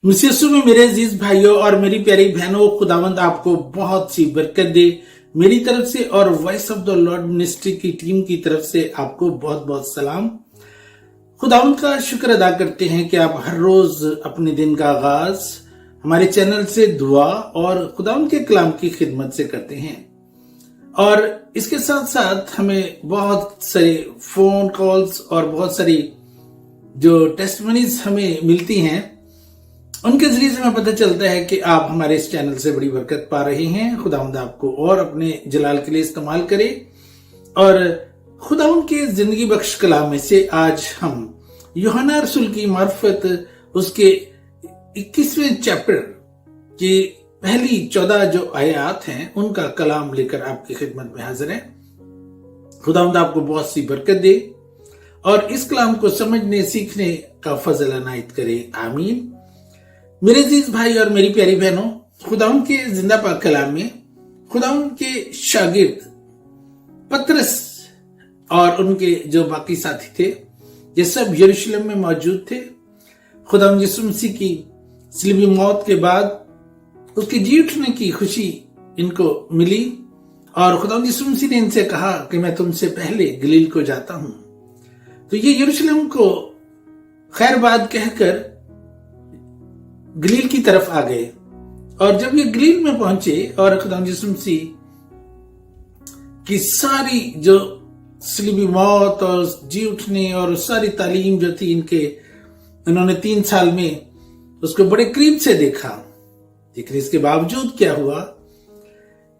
यीशु में मेरे अजीज भाइयों और मेरी प्यारी बहनों, खुदावंद आपको बहुत सी बरकत दे। मेरी तरफ से और voice of the Lord ministry की टीम की तरफ से आपको बहुत बहुत सलाम। खुदावंद का शुक्र अदा करते हैं कि आप हर रोज अपने दिन का आगाज हमारे चैनल से दुआ और खुदावंद के कलाम की खिदमत से करते हैं। और इसके साथ साथ हमें बहुत सारे फोन कॉल्स और बहुत सारी जो टेस्टमनीज हमें मिलती हैं, उनके जरिए से हमें पता चलता है कि आप हमारे इस चैनल से बड़ी बरकत पा रहे हैं। खुदावंद आपको और अपने जलाल के लिए इस्तेमाल करे। और खुदावंद के जिंदगी बख्श कलाम में से आज हम यूहन्ना रसूल की मार्फत उसके 21वें चैप्टर की पहली 14 जो आयत हैं उनका कलाम लेकर आपकी खिदमत में हाजिर है। खुदावंद आपको बहुत सी बरकत दे और इस कलाम को समझने सीखने का फजल अनायत करे। आमीन। मेरे अजीज भाई और मेरी प्यारी बहनों, खुदावंद के जिंदा पाक कलाम में खुदावंद के शागिर्द पतरस और उनके जो बाकी साथी थे, ये सब यरूशलेम में मौजूद थे। खुदावंद यीशु मसीह की सलीबी मौत के बाद उसके जी उठने की खुशी इनको मिली और खुदावंद यीशु मसीह ने इनसे कहा कि मैं तुमसे पहले गलील को जाता हूं। तो ये यरूशलेम को खैरबाद कहकर गलील की तरफ आ गए। और जब ये गलील में पहुंचे और खुदावंद यीशु मसीह की सारी जो सलीबी मौत और जी उठने और सारी तालीम जो थी इन्होंने 3 साल में उसको बड़े करीब से देखा। लेकिन इसके बावजूद क्या हुआ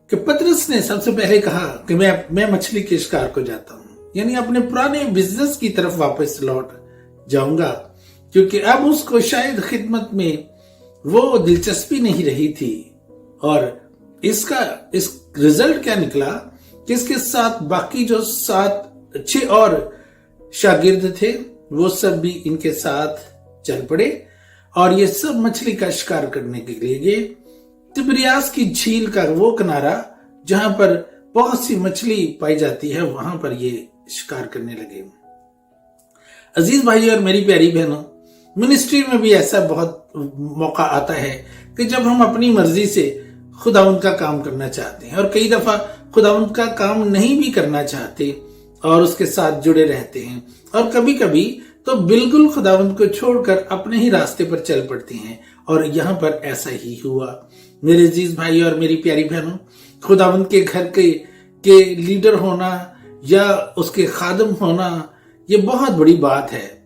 कि पतरस ने सबसे पहले कहा कि मैं मछली के शिकार को जाता हूं, यानी अपने पुराने बिजनेस की तरफ वापस लौट जाऊंगा, क्योंकि अब उसको शायद खिदमत में वो दिलचस्पी नहीं रही थी। और इस रिजल्ट क्या निकला कि इसके साथ बाकी जो 6 और शागिर्द थे वो सब भी इनके साथ चल पड़े और ये सब मछली का शिकार करने के लिए गए। तिबिरियास की झील का वो किनारा जहां पर बहुत सी मछली पाई जाती है, वहां पर ये शिकार करने लगे। अजीज भाई और मेरी प्यारी बहनों, मिनिस्ट्री में भी ऐसा बहुत मौका आता है कि जब हम अपनी मर्जी से खुदावंद का काम करना चाहते हैं और कई दफा खुदावंद का काम नहीं भी करना चाहते और उसके साथ जुड़े रहते हैं, और कभी कभी तो बिल्कुल खुदावंद को छोड़कर अपने ही रास्ते पर चल पड़ते हैं। और यहाँ पर ऐसा ही हुआ। मेरे अजीज भाई और मेरी प्यारी बहनों, खुदावंद के घर के लीडर होना या उसके खादम होना ये बहुत बड़ी बात है।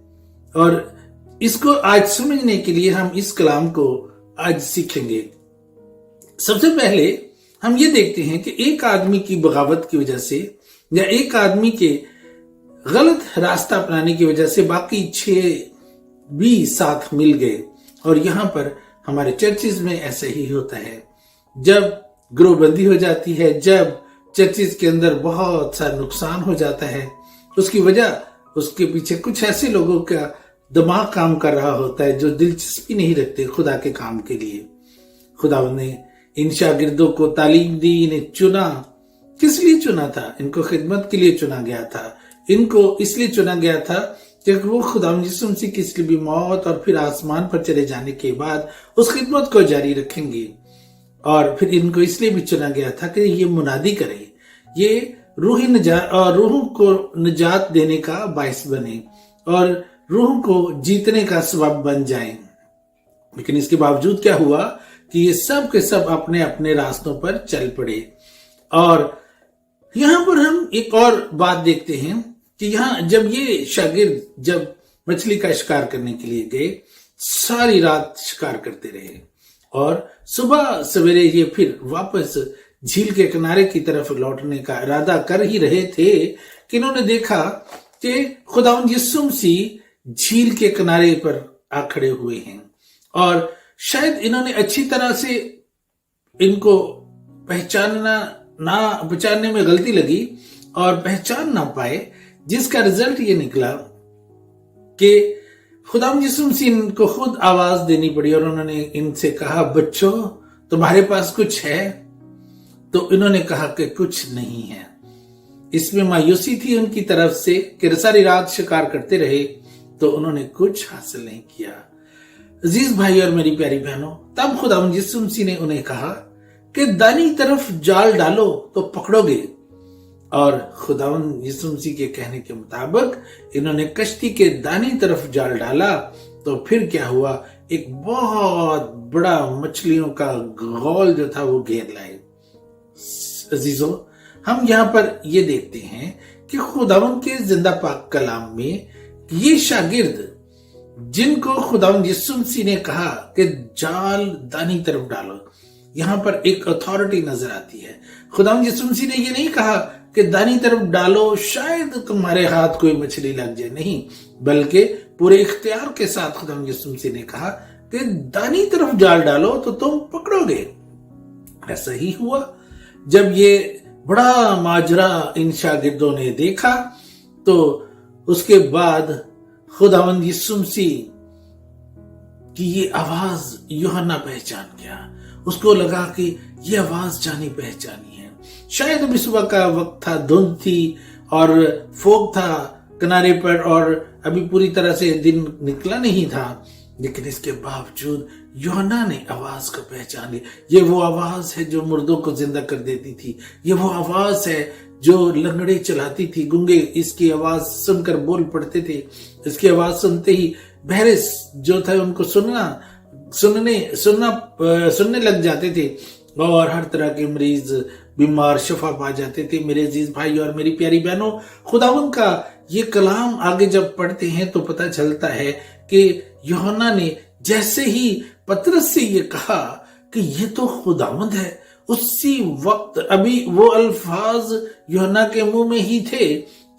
और इसको आज समझने के लिए हम इस कलाम को आज सीखेंगे। सबसे पहले हम ये देखते हैं कि एक आदमी की बगावत की वजह से या एक आदमी के गलत रास्ता अपनाने की वजह से बाकी 6 भी साथ मिल गए। और यहाँ पर हमारे चर्चिज में ऐसा ही होता है। जब ग्रोहबंदी हो जाती है, जब चर्चिज के अंदर बहुत सा नुकसान हो जाता है, उसकी वजह उसके पीछे कुछ ऐसे लोगों का दिमाग काम कर रहा होता है जो दिलचस्पी नहीं रखते खुदा के काम के लिए। खुदा ने इन शागिर्दों को तालीम दी, इन्हें चुना। किस लिए चुना था? इनको खिदमत के लिए चुना गया था। इनको इसलिए चुना गया था क्योंकि वो खुदा यीशु मसीह की सलीबी मौत और फिर आसमान पर चले जाने के बाद उस खिदमत को जारी रखेंगे। और फिर इनको इसलिए भी चुना गया था कि ये मुनादी करे, ये रूहों को निजात देने का बायस बने और रूह को जीतने का सबब बन जाएं। लेकिन इसके बावजूद क्या हुआ कि ये सब के सब अपने अपने रास्तों पर चल पड़े। और यहां पर हम एक और बात देखते हैं कि यहां जब ये शागिर्द जब मछली का शिकार करने के लिए गए, सारी रात शिकार करते रहे और सुबह सवेरे ये फिर वापस झील के किनारे की तरफ लौटने का इरादा कर ही रहे थे कि इन्होंने देखा कि खुदावंद यीशु मसीह झील के किनारे पर आ खड़े हुए हैं। और शायद इन्होंने अच्छी तरह से इनको पहचानने में गलती लगी और पहचान ना पाए, जिसका रिजल्ट ये निकला कि खुदावंद यीशु मसीह को खुद आवाज देनी पड़ी और उन्होंने इनसे कहा, बच्चों तुम्हारे पास कुछ है? तो इन्होंने कहा कि कुछ नहीं है। इसमें मायूसी थी उनकी तरफ से कि सारी रात शिकार करते रहे तो उन्होंने कुछ हासिल नहीं किया। अजीज भाई और मेरी प्यारी बहनों, तब खुदावंद यीशु मसीह ने उन्हें कहा कि दानी तरफ जाल डालो तो पकड़ोगे। और खुदावंद यीशु मसीह के कहने के मुताबिक इन्होंने कश्ती के दानी तरफ जाल डाला तो फिर क्या हुआ, एक बहुत बड़ा मछलियों का गौल जो था वो घेर लाए। अजीजों, हम यहाँ पर ये देखते हैं कि खुदावंद के जिंदा पाक कलाम में ये शागिर्द जिनको खुदावंद यीशु मसीह ने कहा कि जाल दानी तरफ डालो, यहाँ पर एक अथॉरिटी नजर आती है। खुदावंद यीशु मसीह ने ये नहीं कहा कि दानी तरफ डालो शायद तुम्हारे हाथ कोई मछली लग जाए, नहीं, बल्कि पूरे इख्तियार के साथ खुदावंद यीशु मसीह ने कहा कि दानी तरफ जाल डालो तो तुम पकड़ोगे। ऐसा ही हुआ। जब ये बड़ा माजरा इन शागिर्दों ने देखा तो उसके बाद खुदावंद यीशु मसीह की ये आवाज यूहन्ना पहचान गया। उसको लगा कि ये आवाज जानी पहचानी है। शायद अभी सुबह का वक्त था, धुंध थी और फोग था किनारे पर और अभी पूरी तरह से दिन निकला नहीं था, लेकिन इसके बावजूद यूहन्ना ने आवाज को पहचान लिया। ये वो आवाज है जो मुर्दों को जिंदा कर देती थी। ये वो आवाज है जो लंगड़े चलाती थी, गूंगे इसकी आवाज सुनकर बोल पड़ते थे। इसकी आवाज सुनते ही बहरे जो था उनको सुनने लग जाते थे और हर तरह के मरीज बीमार शफा पा जाते थे। मेरे अजीज भाई और मेरी प्यारी बहनों, खुदावंद का ये कलाम आगे जब पढ़ते हैं तो पता चलता है कि यूहन्ना ने जैसे ही पतरस से ये कहा कि ये तो खुदावंद है, उसी वक्त अभी वो अल्फाज यूहन्ना के मुंह में ही थे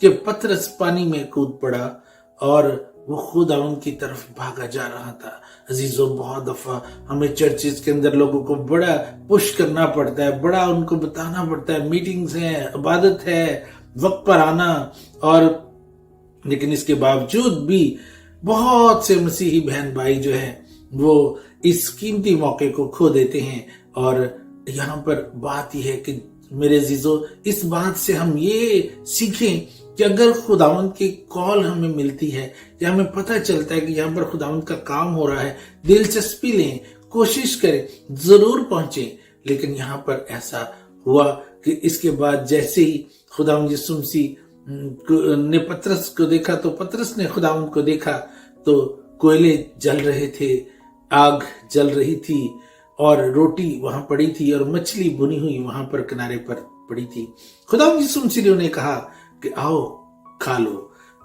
कि पतरस पानी में कूद पड़ा और वो खुदावंद की तरफ भागा जा रहा था। अजीजों, बहुत दफा हमें चर्चिस के अंदर लोगों को बड़ा पुश करना पड़ता है, बड़ा उनको बताना पड़ता है, मीटिंग्स हैं, इबादत है, वक्त पर आना, और लेकिन इसके बावजूद भी बहुत से मसीही बहन भाई जो है वो इस कीमती मौके को खो देते हैं। और यहाँ पर बात यह है कि मेरे अजीजों, इस बात से हम ये सीखें कि अगर खुदावंद की कॉल हमें मिलती है या हमें पता चलता है कि यहाँ पर खुदावंद का काम हो रहा है, दिलचस्पी लें, कोशिश करें, जरूर पहुंचे। लेकिन यहाँ पर ऐसा हुआ कि इसके बाद जैसे ही खुदावंद यीशु मसीह ने पतरस को देखा तो पतरस ने खुदावंद को देखा तो कोयले जल रहे थे, आग जल रही थी और रोटी वहां पड़ी थी और मछली बुनी हुई वहां पर किनारे पर पड़ी थी। खुदावंद यीशु मसीह ने उन्हें कहा कि आओ खा लो।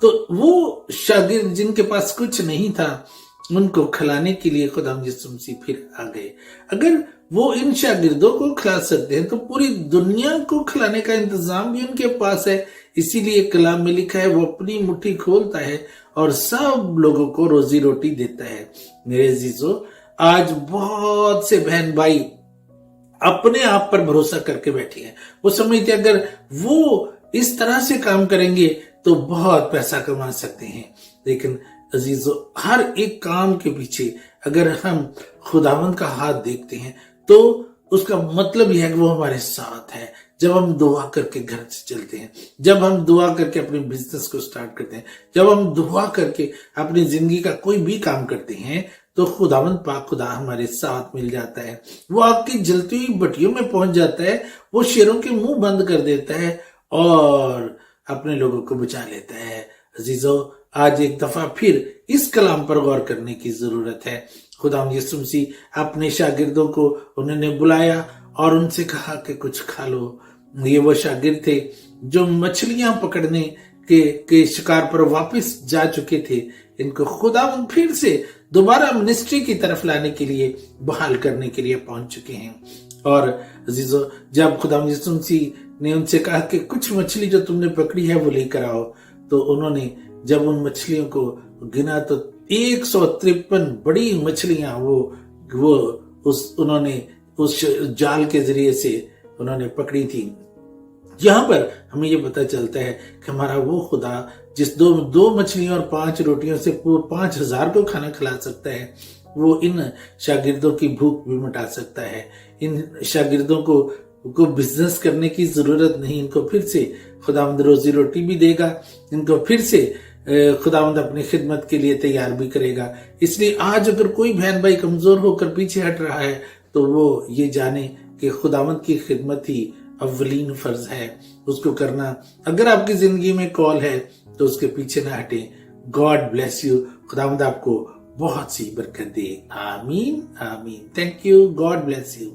तो वो शागिर्द जिनके पास कुछ नहीं था उनको खिलाने के लिए खुदावंद यीशु मसीह फिर आ गए। अगर वो इन शागिर्दों को खिला सकते हैं तो पूरी दुनिया को खिलाने का इंतजाम भी उनके पास है। इसीलिए कलाम में लिखा है वो अपनी मुट्ठी खोलता है और सब लोगों को रोजी रोटी देता है। मेरे अजीजों, आज बहुत से बहन भाई अपने आप पर भरोसा करके बैठे हैं। वो समझते अगर वो इस तरह से काम करेंगे तो बहुत पैसा कमा सकते हैं। लेकिन अजीजों, हर एक काम के पीछे अगर हम खुदावंद का हाथ देखते हैं तो उसका मतलब यह है कि वो हमारे साथ है। जब हम दुआ करके घर से चलते हैं, जब हम दुआ करके अपने बिजनेस को स्टार्ट करते हैं, जब हम दुआ करके अपनी जिंदगी का कोई भी काम करते हैं तो खुदावंद पाक खुदा हमारे साथ मिल जाता है। वो आपकी जलती हुई भट्टियों में पहुंच जाता है, वो शेरों के मुंह बंद कर देता है और अपने लोगों को बचा लेता है। अजीजों, आज एक दफा फिर इस कलाम पर गौर करने की जरूरत है। खुदावंद यीशु मसीह अपने शागिर्दों को उन्होंने बुलाया और उनसे कहा कि कुछ खा लो। ये वो शागिर्द थे जो मछलियां पकड़ने के शिकार पर वापस जा चुके थे। इनको खुदावंद फिर से दोबारा मिनिस्ट्री की तरफ लाने के लिए, बहाल करने के लिए पहुंच चुके हैं। और अजीजों, जब खुदावंद यीशु मसीह ने उनसे कहा कि कुछ मछली जो तुमने पकड़ी है वो लेकर आओ, तो उन्होंने जब उन मछलियों को गिना तो 153 बड़ी मछलियां उन्होंने उस जाल के जरिए से उन्होंने पकड़ी थी। यहाँ पर हमें ये पता चलता है कि हमारा वो खुदा जिस दो मछलियों और 5 रोटियों से 5000 को खाना खिला सकता है, वो इन शागिर्दों की भूख भी मिटा सकता है। इन शागिर्दों को बिजनेस करने की जरूरत नहीं, इनको फिर से खुदावंद रोजी रोटी भी देगा, इनको फिर से खुदावंद अपनी खिदमत के लिए तैयार भी करेगा। इसलिए आज अगर कोई बहन भाई कमजोर होकर पीछे हट रहा है तो वो ये जाने कि खुदावंद की खिदमत ही अव्वलीन फर्ज है, उसको करना। अगर आपकी जिंदगी में कॉल है तो उसके पीछे ना हटे। God bless you. खुदावंद आपको बहुत सी बरकत दे। आमीन आमीन। Thank you. God bless you.